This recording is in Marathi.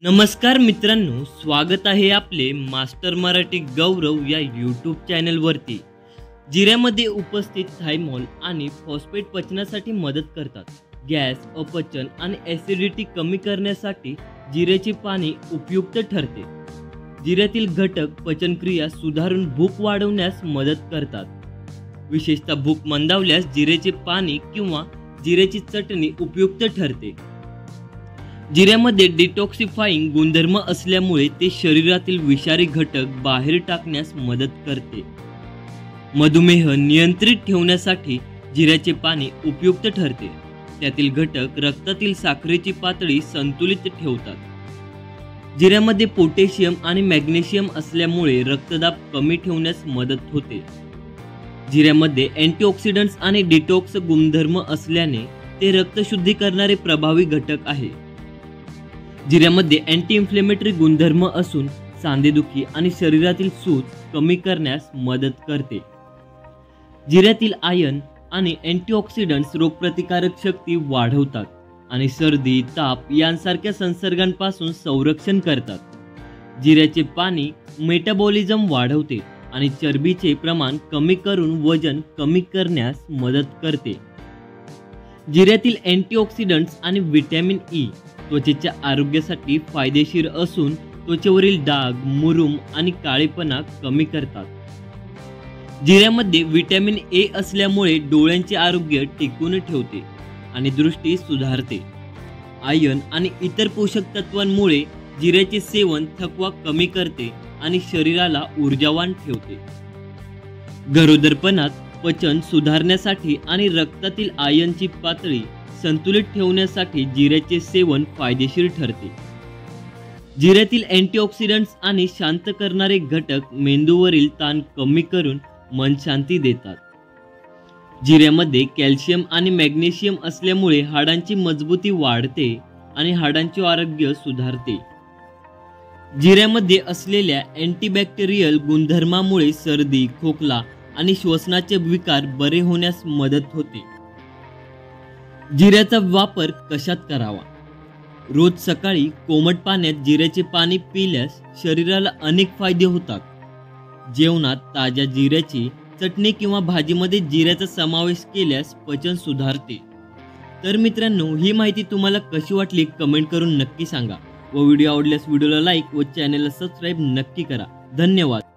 नमस्कार मित्रांनो, स्वागत आहे आपले मास्टर मराठी गौरव या यूट्यूब चॅनलवरती। जिऱ्यामध्ये उपस्थित थायमॉल आणि फॉस्फेट पचनासाठी मदत करतात। गॅस, अपचन आणि ॲसिडिटी कमी करण्यासाठी जिऱ्याचे पाणी उपयुक्त ठरते। जिऱ्यातील घटक पचनक्रिया सुधारून भूक वाढवण्यास मदत करतात। विशेषतः भूक मंदावल्यास जिऱ्याचे पाणी किंवा जिऱ्याची चटणी उपयुक्त ठरते। जिऱ्यामध्ये डिटॉक्सिफाइंग गुणधर्म असल्यामुळे ते शरीरातील विषारी घटक बाहेर टाकण्यास मदत करते। मधुमेह नियंत्रित ठेवण्यासाठी जिऱ्याचे पाणी उपयुक्त ठरते। त्यातील घटक रक्तातील साखरेची पातळी संतुलित ठेवतात। जिऱ्यामध्ये पोटॅशियम आणि मॅग्नेशियम असल्यामुळे रक्तदाब कमी ठेवण्यास मदत होते। जिऱ्यामध्ये अँटीऑक्सिडंट्स आणि डिटॉक्स गुणधर्म असल्याने ते रक्त शुद्धी करणारे प्रभावी घटक आहे। जिऱ्यामध्ये अँटी इन्फ्लेमेटरी गुणधर्म असून सांधेदुखी आणि शरीरातील सूज कमी करण्यास मदत करते। जिऱ्यातील आयर्न आणि अँटीऑक्सिडंट्स रोगप्रतिकारक शक्ती वाढवतात आणि सर्दी, ताप यांसारख्या संसर्गांपासून संरक्षण करतात। जिऱ्याचे पाणी मेटाबॉलिझम वाढवते आणि चरबीचे प्रमाण कमी करून वजन कमी करण्यास मदत करते। जिऱ्यातील अँटीऑक्सिडंट्स आणि व्हिटॅमिन ई त्वचेच्या आरोग्यासाठी फायदेशीर असून त्वचेवरील डाग, मुरूम आणि काळेपणा कमी करतात। जिऱ्यामध्ये व्हिटॅमिन ए असल्यामुळे डोळ्यांचे आरोग्य टिकवून ठेवते आणि दृष्टी सुधारते। आयर्न आणि इतर पोषक तत्वांमुळे जिऱ्याचे सेवन थकवा कमी करते आणि शरीराला ऊर्जावान ठेवते। गरोदरपणात पचन सुधारण्यासाठी आणि रक्तातील आयर्नची पातळी संतुलित ठेवण्यासाठी जिऱ्याचे सेवन फायदेशीर ठरते। जिऱ्यातील अँटीऑक्सिडंट्स आणि शांत करणारे घटक मेंदूवरील ताण कमी करून मन शांती देतात। जिऱ्यामध्ये कॅल्शियम आणि मॅग्नेशियम असल्यामुळे हाडांची मजबूती वाढते आणि हाडांचे आरोग्य सुधारते। जिऱ्यामध्ये असलेल्या अँटीबॅक्टेरियल गुणधर्मामुळे सर्दी, खोकला आणि श्वसनाचे विकार बरे होण्यास मदत होते। जिऱ्याचा वापर कशात करावा? रोज सकाळी कोमट पाण्यात जिऱ्याचे पाणी पिल्यास शरीराला अनेक फायदे होतात। जेवणात ताज्या जिऱ्याची चटणी किंवा भाजीमध्ये जिऱ्याचा समावेश केल्यास पचन सुधारते। तर मित्रांनो, ही माहिती तुम्हाला कशी वाटली कमेंट करून नक्की सांगा व व्हिडिओ आवडल्यास व्हिडिओला लाईक व चॅनलला सबस्क्राईब नक्की करा। धन्यवाद।